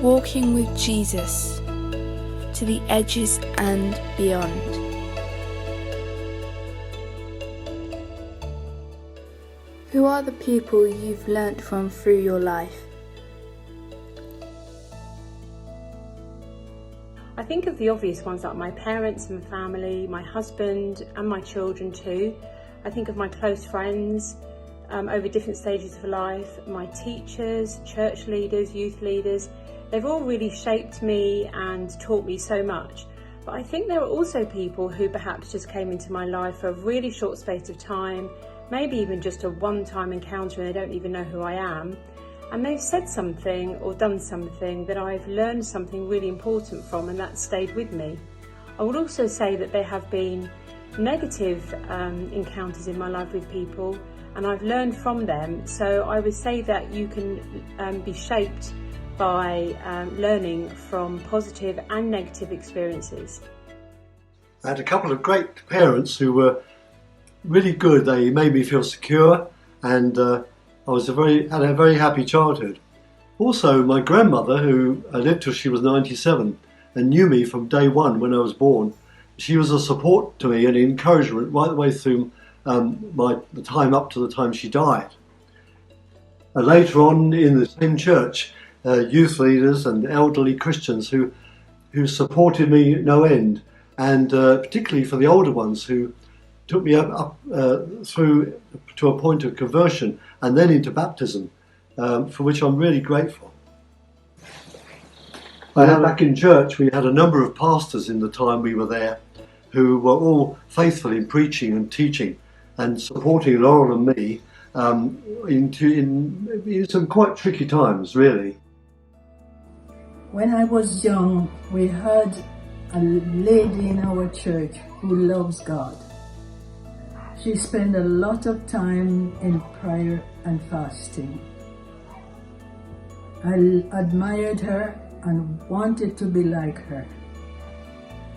walking with Jesus to the edges and beyond. Who are the people you've learnt from through your life? I think of the obvious ones like my parents and family, my husband and my children too. I think of my close friends over different stages of life, my teachers, church leaders, youth leaders. They've all really shaped me and taught me so much. But I think there are also people who perhaps just came into my life for a really short space of time, maybe even just a one-time encounter and they don't even know who I am. And they've said something or done something that I've learned something really important from, and that stayed with me. I would also say that there have been negative encounters in my life with people, and I've learned from them. So I would say that you can be shaped by learning from positive and negative experiences. I had a couple of great parents who were really good. They made me feel secure, and I had a very happy childhood. Also, my grandmother, who lived till she was 97 and knew me from day one when I was born, she was a support to me and encouragement right the way through the time up to the time she died. Later on in the same church, youth leaders and elderly Christians who supported me no end, and particularly for the older ones who took me up through to a point of conversion and then into baptism, for which I'm really grateful. Back in church, we had a number of pastors in the time we were there who were all faithful in preaching and teaching and supporting Laurel and me in some quite tricky times, really. When I was young, we had a lady in our church who loves God. She spent a lot of time in prayer and fasting. I admired her and wanted to be like her,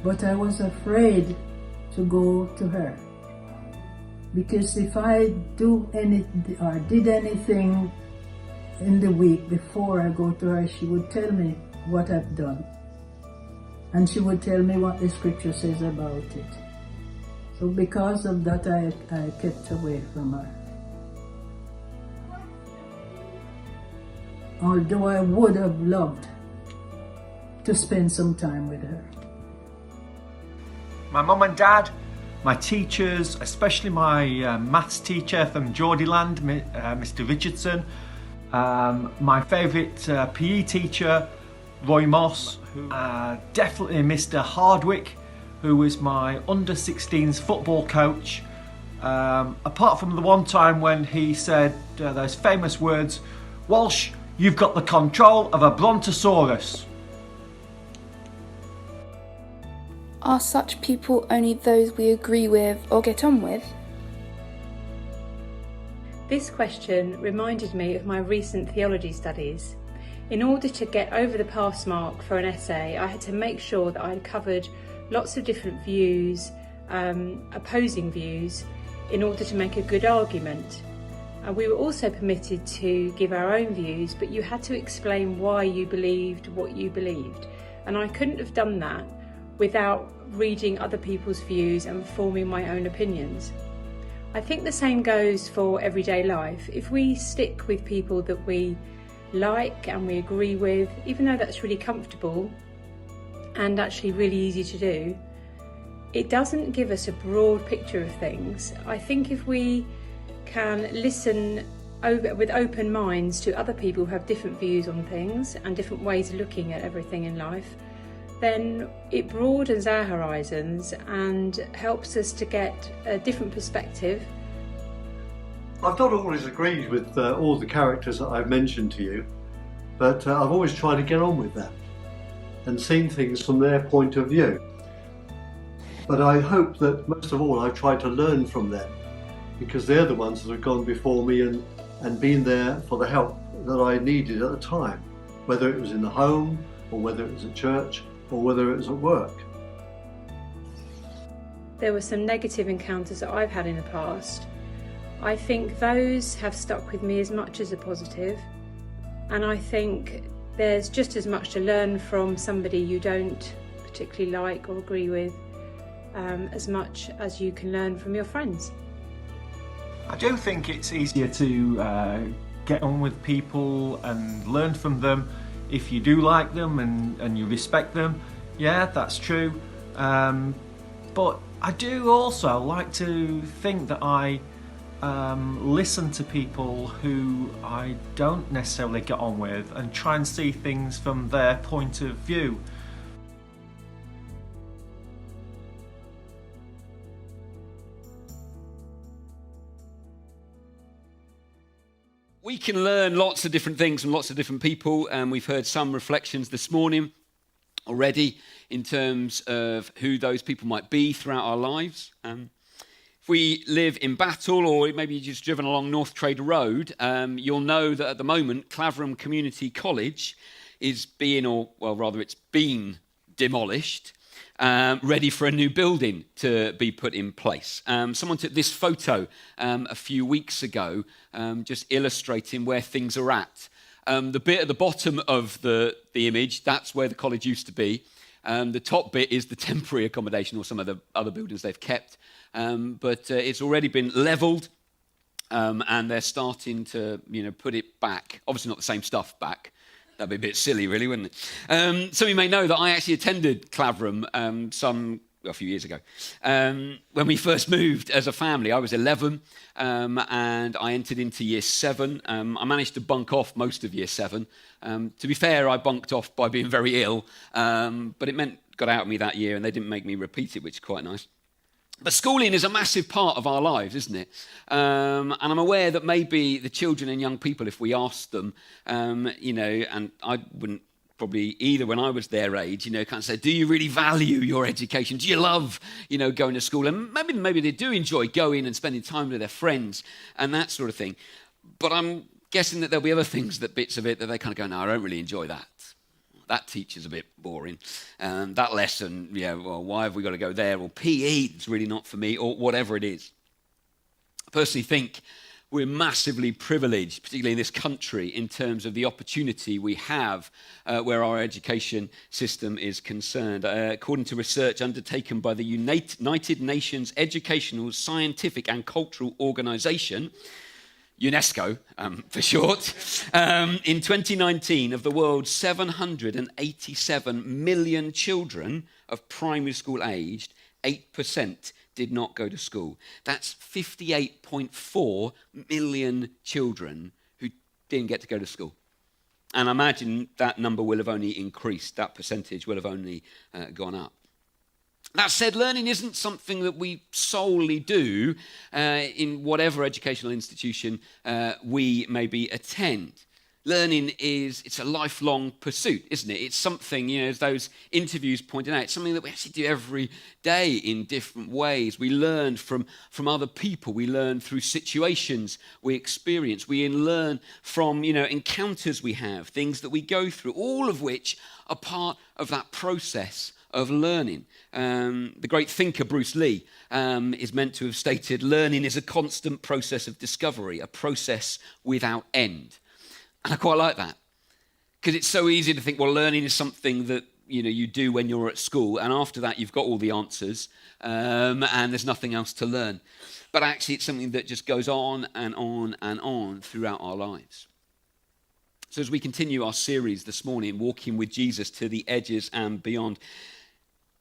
but I was afraid to go to her, because if I did anything in the week before I go to her, she would tell me what I've done, and she would tell me what the scripture says about it. So because of that, I kept away from her. Although I would have loved to spend some time with her. My mum and dad, my teachers, especially my maths teacher from Geordieland, Mr. Richardson, my favourite PE teacher, Roy Moss, definitely Mr. Hardwick, who was my under-16s football coach, apart from the one time when he said those famous words, "Walsh, you've got the control of a brontosaurus." Are such people only those we agree with or get on with? This question reminded me of my recent theology studies. In order to get over the pass mark for an essay, I had to make sure that I had covered lots of different views, opposing views, in order to make a good argument. We were also permitted to give our own views, but you had to explain why you believed what you believed. And I couldn't have done that without reading other people's views and forming my own opinions. I think the same goes for everyday life. If we stick with people that we like and we agree with, even though that's really comfortable and actually really easy to do, it doesn't give us a broad picture of things. I think if we can listen with open minds to other people who have different views on things and different ways of looking at everything in life, then it broadens our horizons and helps us to get a different perspective. I've not always agreed with all the characters that I've mentioned to you, but I've always tried to get on with them and seen things from their point of view. But I hope that most of all I've tried to learn from them, because they're the ones that have gone before me and been there for the help that I needed at the time, whether it was in the home or whether it was at church or whether it was at work. There were some negative encounters that I've had in the past. I think those have stuck with me as much as a positive, and I think There's just as much to learn from somebody you don't particularly like or agree with, as much as you can learn from your friends. I do think it's easier to get on with people and learn from them if you do like them and you respect them. Yeah, that's true. But I do also like to think that I listen to people who I don't necessarily get on with and try and see things from their point of view. We can learn lots of different things from lots of different people, and we've heard some reflections this morning already in terms of who those people might be throughout our lives. If we live in Battle, or maybe you've just driven along North Trade Road, you'll know that at the moment Claverham Community College is it's been demolished, ready for a new building to be put in place. Someone took this photo a few weeks ago, just illustrating where things are at. The bit at the bottom of the image, that's where the college used to be. The top bit is the temporary accommodation or some of the other buildings they've kept. But it's already been levelled, and they're starting to, put it back. Obviously not the same stuff back. That'd be a bit silly, really, wouldn't it? Some of you may know that I actually attended Claverham a few years ago. When we first moved as a family, I was 11, and I entered into year 7. I managed to bunk off most of year 7. To be fair, I bunked off by being very ill, but it got out of me that year, and they didn't make me repeat it, which is quite nice. But schooling is a massive part of our lives, isn't it? And I'm aware that maybe the children and young people, if we asked them, and I wouldn't probably either when I was their age, kind of say, do you really value your education? Do you love, going to school? And maybe they do enjoy going and spending time with their friends and that sort of thing. But I'm guessing that there'll be other bits of it that they kind of go, no, I don't really enjoy that. That teacher's a bit boring. That lesson, why have we got to go there? Or PE, it's really not for me, or whatever it is. I personally think we're massively privileged, particularly in this country, in terms of the opportunity we have where our education system is concerned. According to research undertaken by the United Nations Educational, Scientific and Cultural Organization, UNESCO, for short, in 2019, of the world's 787 million children of primary school aged, 8% did not go to school. That's 58.4 million children who didn't get to go to school. And I imagine that number will have only increased, that percentage will have only gone up. That said, learning isn't something that we solely do in whatever educational institution we maybe attend. Learning it's a lifelong pursuit, isn't it? It's something, as those interviews pointed out, it's something that we actually do every day in different ways. We learn from other people. We learn through situations we experience. We learn from, encounters we have, things that we go through, all of which are part of that process of learning. The great thinker Bruce Lee is meant to have stated, learning is a constant process of discovery, a process without end. And I quite like that, because it's so easy to think, well, learning is something that you do when you're at school, and after that you've got all the answers, and there's nothing else to learn. But actually it's something that just goes on and on and on throughout our lives. So as we continue our series this morning, Walking with Jesus to the Edges and Beyond,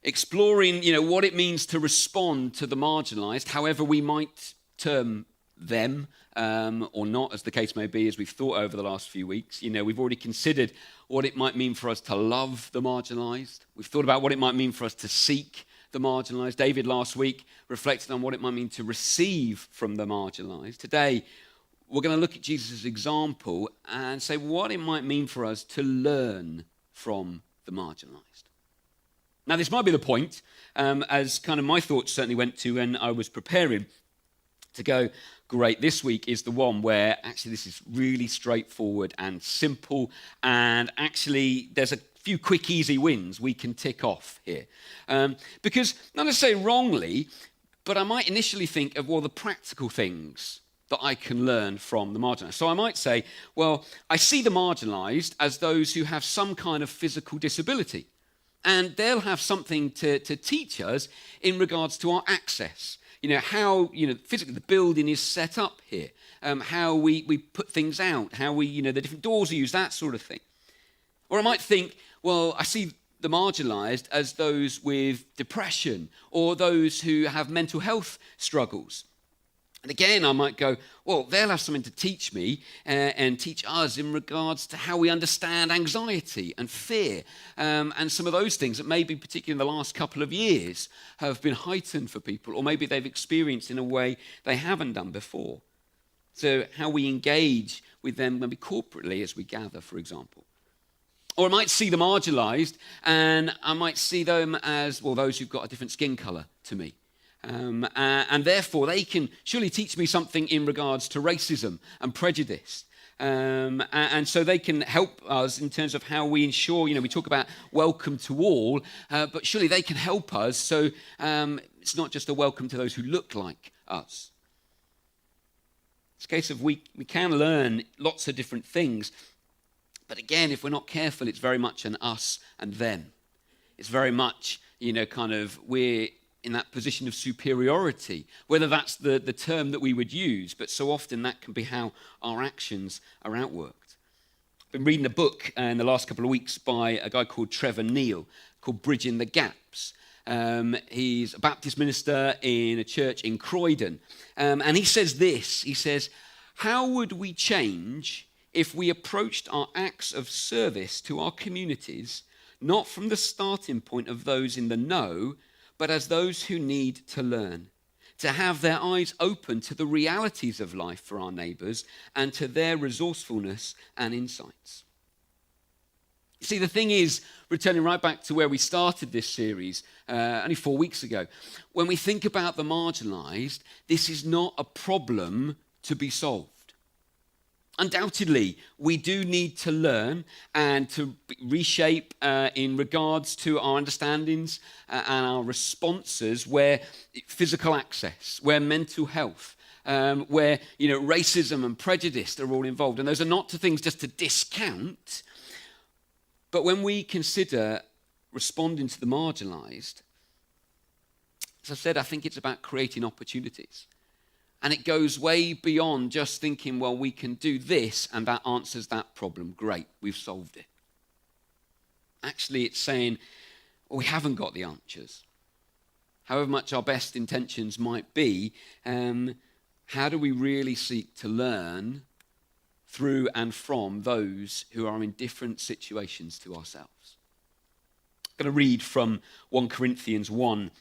exploring, what it means to respond to the marginalised, however we might term them, or not, as the case may be, as we've thought over the last few weeks. We've already considered what it might mean for us to love the marginalised. We've thought about what it might mean for us to seek the marginalised. David last week reflected on what it might mean to receive from the marginalised. Today, we're going to look at Jesus' example and say what it might mean for us to learn from the marginalised. Now, this might be the point, as kind of my thoughts certainly went to when I was preparing to go, great, this week is the one where actually this is really straightforward and simple, and actually there's a few quick, easy wins we can tick off here. Because, not to say wrongly, but I might initially think of, the practical things that I can learn from the marginalised. So I might say, well, I see the marginalised as those who have some kind of physical disability. And they'll have something to teach us in regards to our access. How, physically the building is set up here, how we put things out, how we, the different doors are used, that sort of thing. Or I might think, well, I see the marginalised as those with depression or those who have mental health struggles. And again, I might go, well, they'll have something to teach me and teach us in regards to how we understand anxiety and fear and some of those things that maybe particularly in the last couple of years have been heightened for people, or maybe they've experienced in a way they haven't done before. So how we engage with them maybe corporately as we gather, for example. Or I might see the marginalised and I might see them as, well, those who've got a different skin colour to me. And therefore, they can surely teach me something in regards to racism and prejudice. And so they can help us in terms of how we ensure, we talk about welcome to all, but surely they can help us so it's not just a welcome to those who look like us. It's a case of we can learn lots of different things, but again, if we're not careful, it's very much an us and them. It's very much, we're in that position of superiority, whether that's the term that we would use, but so often that can be how our actions are outworked. I've been reading a book in the last couple of weeks by a guy called Trevor Neal called Bridging the Gaps. He's a Baptist minister in a church in Croydon. And he says this, he says, how would we change if we approached our acts of service to our communities not from the starting point of those in the know, but as those who need to learn, to have their eyes open to the realities of life for our neighbours and to their resourcefulness and insights. You see, the thing is, returning right back to where we started this series only 4 weeks ago, when we think about the marginalised, this is not a problem to be solved. Undoubtedly, we do need to learn and to reshape in regards to our understandings and our responses where physical access, where mental health, where racism and prejudice are all involved. And those are not things just to discount. But when we consider responding to the marginalised, as I've said, I think it's about creating opportunities. And it goes way beyond just thinking, well, we can do this and that answers that problem. Great, we've solved it. Actually, it's saying, well, we haven't got the answers. However much our best intentions might be, how do we really seek to learn through and from those who are in different situations to ourselves? I'm going to read from 1 Corinthians 1,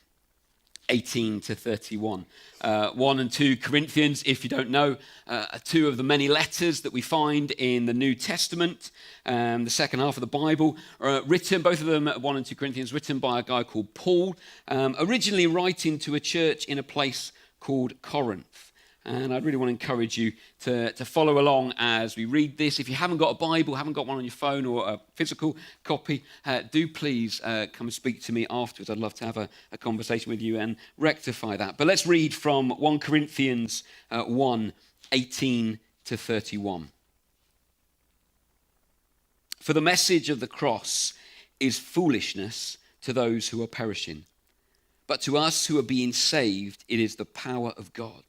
18 to 31. 1 and 2 Corinthians, if you don't know, are two of the many letters that we find in the New Testament, the second half of the Bible, written, both of them, 1 and 2 Corinthians, written by a guy called Paul, originally writing to a church in a place called Corinth. And I really want to encourage you to follow along as we read this. If you haven't got a Bible, haven't got one on your phone or a physical copy, do please come and speak to me afterwards. I'd love to have a conversation with you and rectify that. But let's read from 1 Corinthians 1, 18 to 31. For the message of the cross is foolishness to those who are perishing. But to us who are being saved, it is the power of God.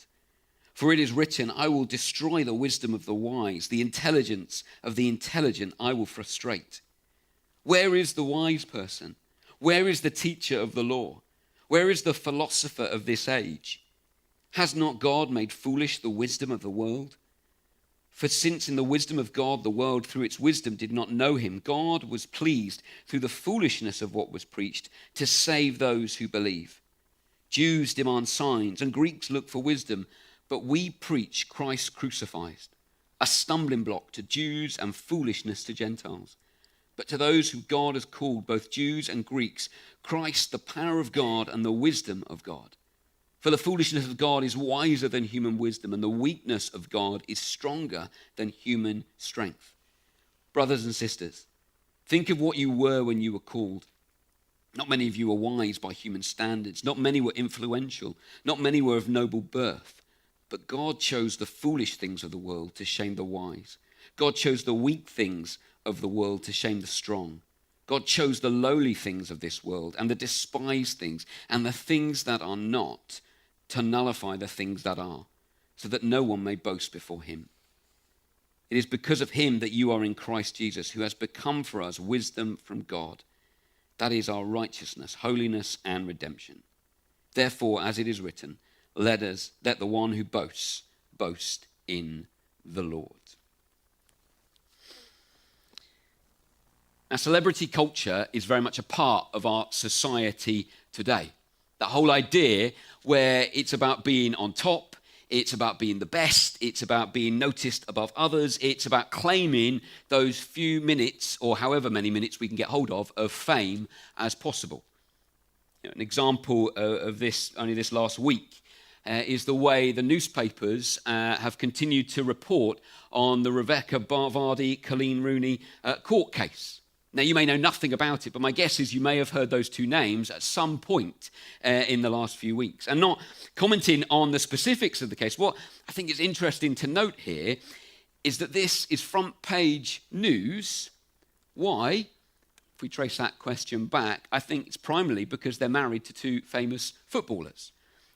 For it is written, I will destroy the wisdom of the wise, the intelligence of the intelligent I will frustrate. Where is the wise person? Where is the teacher of the law? Where is the philosopher of this age? Has not God made foolish the wisdom of the world? For since in the wisdom of God, the world through its wisdom did not know him, God was pleased through the foolishness of what was preached to save those who believe. Jews demand signs and Greeks look for wisdom, but we preach Christ crucified, a stumbling block to Jews and foolishness to Gentiles. But to those who God has called, both Jews and Greeks, Christ, the power of God and the wisdom of God. For the foolishness of God is wiser than human wisdom, and the weakness of God is stronger than human strength. Brothers and sisters, think of what you were when you were called. Not many of you were wise by human standards. Not many were influential. Not many were of noble birth. But God chose the foolish things of the world to shame the wise. God chose the weak things of the world to shame the strong. God chose the lowly things of this world and the despised things and the things that are not to nullify the things that are, so that no one may boast before him. It is because of him that you are in Christ Jesus, who has become for us wisdom from God. That is our righteousness, holiness, and redemption. Therefore, as it is written, let the one who boasts boast in the Lord. Now, celebrity culture is very much a part of our society today. That whole idea where it's about being on top, it's about being the best, it's about being noticed above others, it's about claiming those few minutes or however many minutes we can get hold of fame as possible. An example of this, only this last week, is the way the newspapers have continued to report on the Rebecca Vardy, Colleen Rooney court case. Now, you may know nothing about it, but my guess is you may have heard those two names at some point in the last few weeks. And not commenting on the specifics of the case, what I think is interesting to note here is that this is front page news. Why? If we trace that question back, I think it's primarily because they're married to two famous footballers.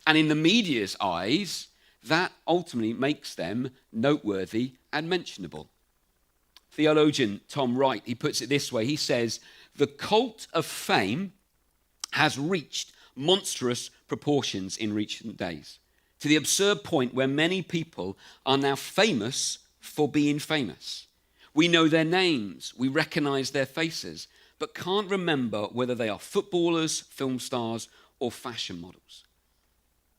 And in the media's eyes, that ultimately makes them noteworthy and mentionable. Theologian Tom Wright, he puts it this way. He says, the cult of fame has reached monstrous proportions in recent days, to the absurd point where many people are now famous for being famous. We know their names, we recognize their faces, but can't remember whether they are footballers, film stars, or fashion models.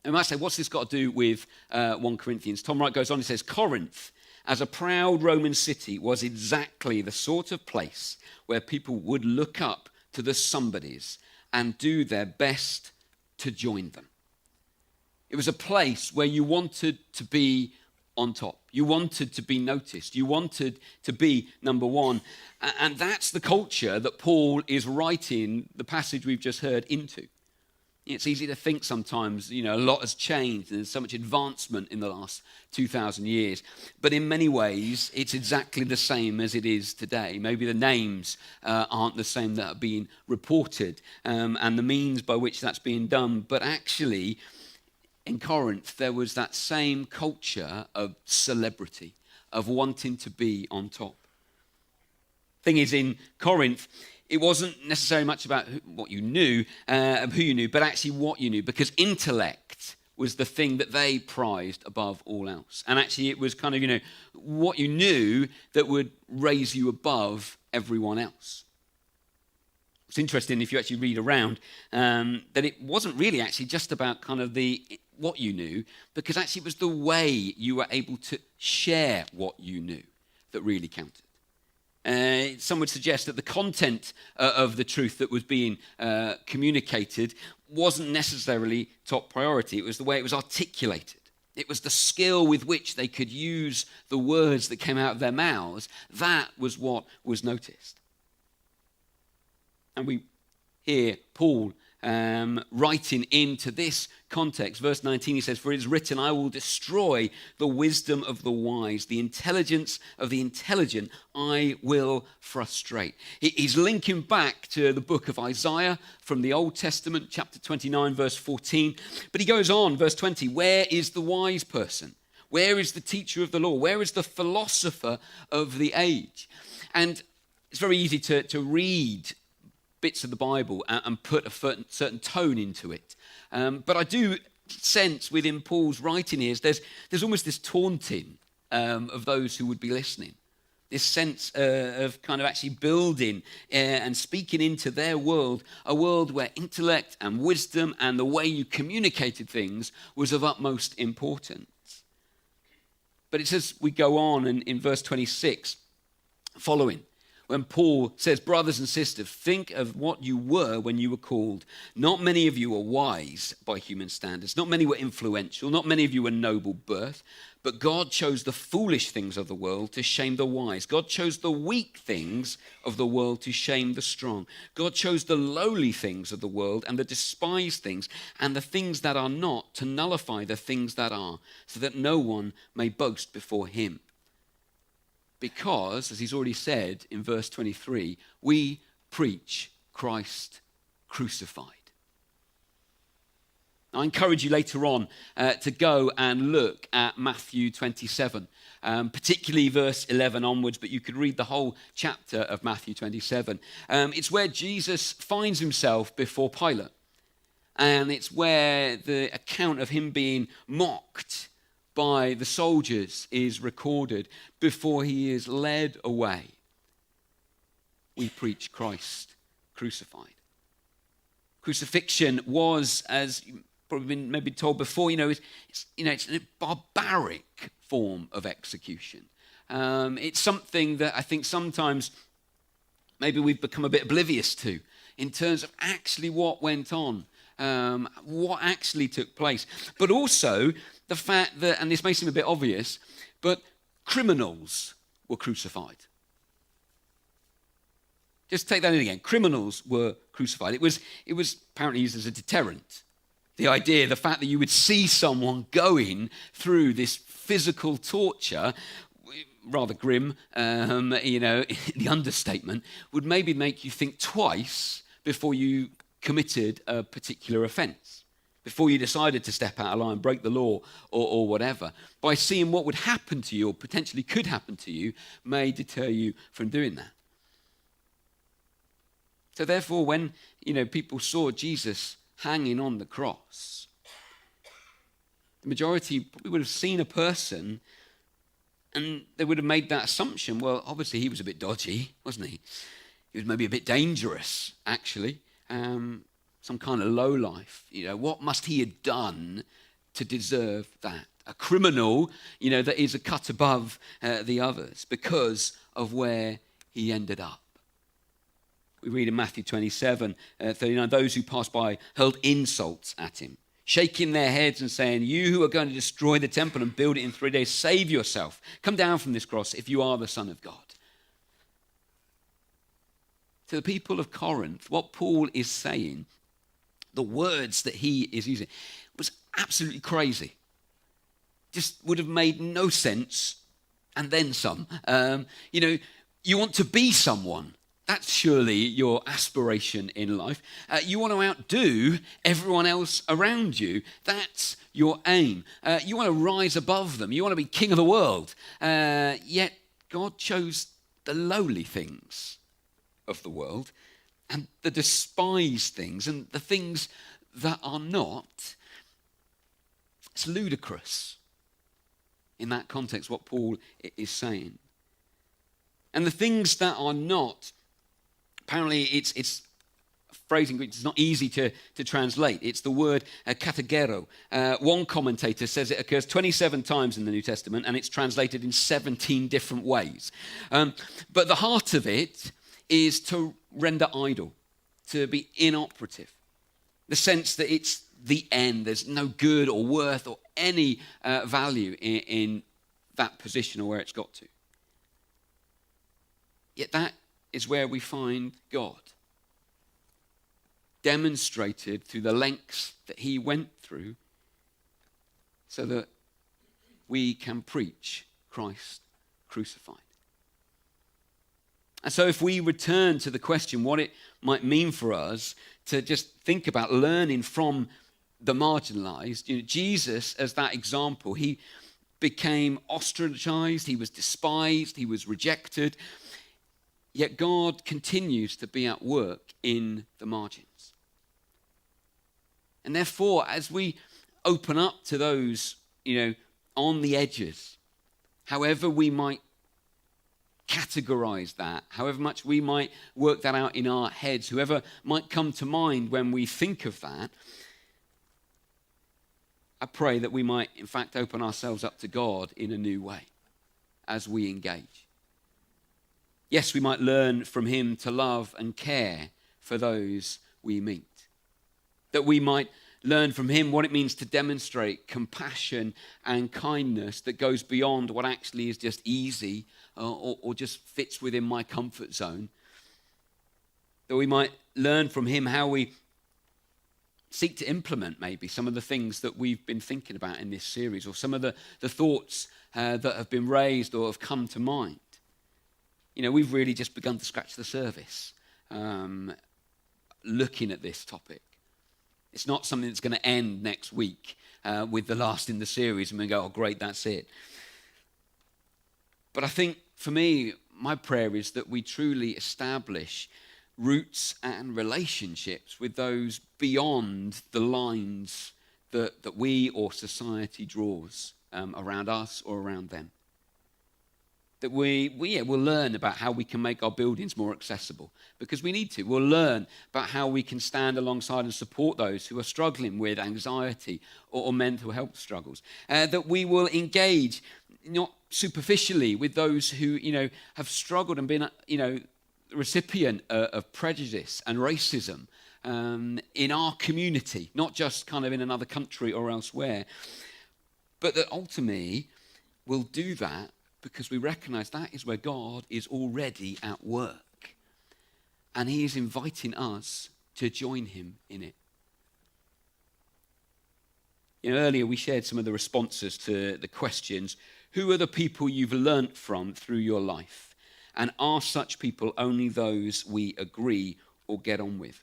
And you might say, what's this got to do with 1 Corinthians? Tom Wright goes on, he says, Corinth, as a proud Roman city, was exactly the sort of place where people would look up to the somebodies and do their best to join them. It was a place where you wanted to be on top. You wanted to be noticed. You wanted to be number one. And that's the culture that Paul is writing the passage we've just heard into. It's easy to think sometimes, a lot has changed and there's so much advancement in the last 2,000 years. But in many ways, it's exactly the same as it is today. Maybe the names aren't the same that are being reported and the means by which that's being done. But actually, in Corinth, there was that same culture of celebrity, of wanting to be on top. Thing is, in Corinth, it wasn't necessarily much about what you knew, who you knew, but actually what you knew, because intellect was the thing that they prized above all else. And actually it was kind of, what you knew that would raise you above everyone else. It's interesting if you actually read around that it wasn't really actually just about kind of what you knew, because actually it was the way you were able to share what you knew that really counted. Some would suggest that the content of the truth that was being communicated wasn't necessarily top priority. It was the way it was articulated. It was the skill with which they could use the words that came out of their mouths. That was what was noticed. And we hear Paul writing into this context. Verse 19, he says, for it is written, I will destroy the wisdom of the wise, the intelligence of the intelligent I will frustrate. He's linking back to the book of Isaiah from the Old Testament, chapter 29, verse 14. But he goes on, verse 20, where is the wise person? Where is the teacher of the law? Where is the philosopher of the age? And it's very easy to read bits of the Bible and put a certain tone into it. But I do sense within Paul's writing here, there's almost this taunting of those who would be listening. This sense of kind of actually building and speaking into their world, a world where intellect and wisdom and the way you communicated things was of utmost importance. But it says we go on in verse 26 following, when Paul says, brothers and sisters, think of what you were when you were called. Not many of you were wise by human standards. Not many were influential. Not many of you were noble birth. But God chose the foolish things of the world to shame the wise. God chose the weak things of the world to shame the strong. God chose the lowly things of the world and the despised things and the things that are not to nullify the things that are, so that no one may boast before him. Because, as he's already said in verse 23, we preach Christ crucified. I encourage you later on to go and look at Matthew 27, particularly verse 11 onwards, but you could read the whole chapter of Matthew 27. It's where Jesus finds himself before Pilate, and it's where the account of him being mocked by the soldiers is recorded before he is led away. We preach Christ crucified. Crucifixion was, as you've probably been maybe told before, it's a barbaric form of execution. It's something that I think sometimes maybe we've become a bit oblivious to in terms of actually what went on, what actually took place. But also the fact that, and this may seem a bit obvious, but criminals were crucified. Just take that in again. Criminals were crucified. It was apparently used as a deterrent. The idea, the fact that you would see someone going through this physical torture, rather grim, the understatement, would maybe make you think twice before you committed a particular offence, before you decided to step out of line, break the law, or whatever. By seeing what would happen to you, or potentially could happen to you, may deter you from doing that. So therefore, when people saw Jesus hanging on the cross, the majority probably would have seen a person and they would have made that assumption, well, obviously he was a bit dodgy, wasn't he? He was maybe a bit dangerous, actually. Some kind of lowlife. What must he have done to deserve that? A criminal, that is a cut above the others because of where he ended up. We read in Matthew 27, 39, those who passed by hurled insults at him, shaking their heads and saying, you who are going to destroy the temple and build it in 3 days, save yourself. Come down from this cross if you are the Son of God. To the people of Corinth, what Paul is saying, the words that he is using, was absolutely crazy. Just would have made no sense, and then some. You want to be someone. That's surely your aspiration in life. You want to outdo everyone else around you. That's your aim. You want to rise above them. You want to be king of the world. Yet God chose the lowly things of the world and the despised things and the things that are not. It's ludicrous in that context what Paul is saying. And the things that are not, apparently it's a phrase in Greek, it's not easy to translate. It's the word kategero. One commentator says it occurs 27 times in the New Testament and it's translated in 17 different ways. But the heart of it is to render idle, to be inoperative. The sense that it's the end, there's no good or worth or any value in that position or where it's got to. Yet that is where we find God, demonstrated through the lengths that he went through so that we can preach Christ crucified. And so if we return to the question what it might mean for us to just think about learning from the marginalized, Jesus as that example, he became ostracized, he was despised, he was rejected, yet God continues to be at work in the margins. And therefore, as we open up to those, on the edges, however we might categorize that, however much we might work that out in our heads, whoever might come to mind when we think of that, I pray that we might, in fact, open ourselves up to God in a new way as we engage. Yes, we might learn from him to love and care for those we meet. That we might learn from him what it means to demonstrate compassion and kindness that goes beyond what actually is just easy or just fits within my comfort zone. That we might learn from him how we seek to implement maybe some of the things that we've been thinking about in this series, or some of the thoughts that have been raised or have come to mind. You know, we've really just begun to scratch the surface looking at this topic. It's not something that's going to end next week with the last in the series and we go, oh great, that's it. But I think for me, my prayer is that we truly establish roots and relationships with those beyond the lines that we or society draws around us or around them. That we'll learn about how we can make our buildings more accessible, because we need to. We'll learn about how we can stand alongside and support those who are struggling with anxiety or mental health struggles. That we will engage, not superficially, with those who, have struggled and been, the recipient of prejudice and racism in our community, not just kind of in another country or elsewhere, but that ultimately we'll do that because we recognize that is where God is already at work. And he is inviting us to join him in it. Earlier we shared some of the responses to the questions. Who are the people you've learnt from through your life? And are such people only those we agree or get on with?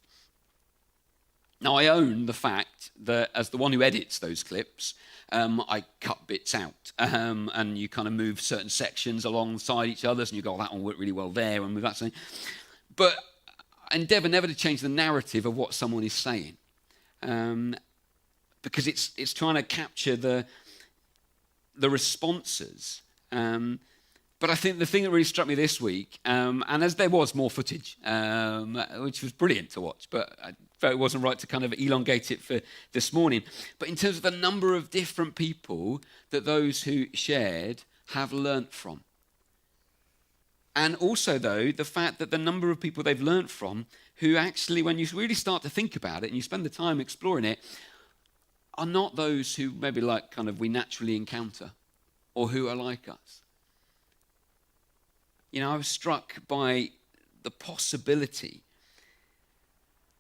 Now, I own the fact that as the one who edits those clips, I cut bits out, and you kind of move certain sections alongside each other, and you go, oh, that one worked really well there, and with that saying. But I endeavour never to change the narrative of what someone is saying, because it's trying to capture the responses. But I think the thing that really struck me this week, and as there was more footage, which was brilliant to watch, but I felt it wasn't right to kind of elongate it for this morning. But in terms of the number of different people that those who shared have learnt from. And also, though, the fact that the number of people they've learnt from who actually, when you really start to think about it and you spend the time exploring it, are not those who maybe like kind of we naturally encounter or who are like us. I was struck by the possibility,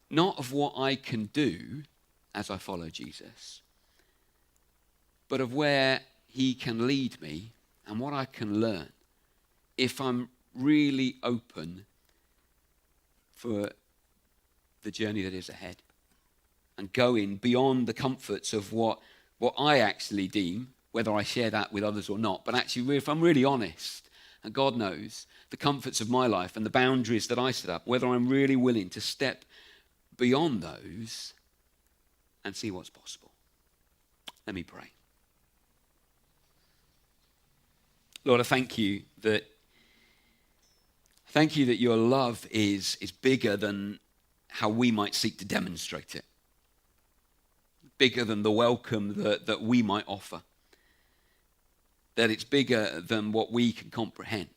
not of what I can do as I follow Jesus, but of where he can lead me and what I can learn if I'm really open for the journey that is ahead and going beyond the comforts of what I actually deem, whether I share that with others or not, but actually if I'm really honest, and God knows the comforts of my life and the boundaries that I set up, whether I'm really willing to step beyond those and see what's possible. Let me pray. Lord, I thank you that your love is bigger than how we might seek to demonstrate it. Bigger than the welcome that we might offer. That it's bigger than what we can comprehend.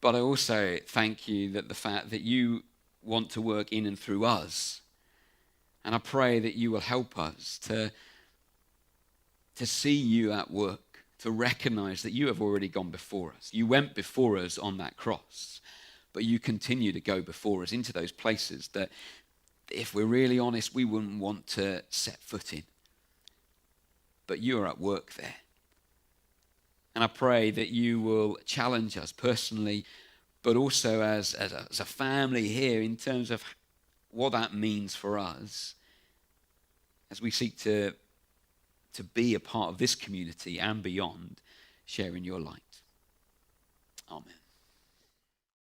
But I also thank you that the fact that you want to work in and through us. And I pray that you will help us to see you at work, to recognize that you have already gone before us. You went before us on that cross, but you continue to go before us into those places that, if we're really honest, we wouldn't want to set foot in. But you are at work there. And I pray that you will challenge us personally, but also as a family here in terms of what that means for us as we seek to be a part of this community and beyond, sharing your light. Amen.